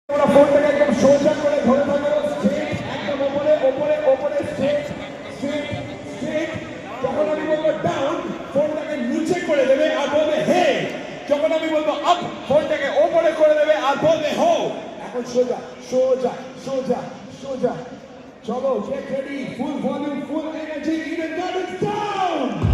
তোমরা ফোনটাকে একদম সোজা করে ধরে থাকো, স্ট্রেট, একদম ওপরে ওপরে ওপরে, স্ট্রেট স্ট্রেট স্ট্রেট। যখন আমি বলবো ডাউন, ফোনটাকে নিচে করে দেবে আর বলবে হে। যখন আমি বলবো আপ, ফোনটাকে ওপরে করে দেবে আর বলবে হো। এখন সোজা সোজা সোজা সোজা। চলো, গেট রেডি, ফুল ভলিউম, ফুল এনার্জি, ইভেন ডাউন।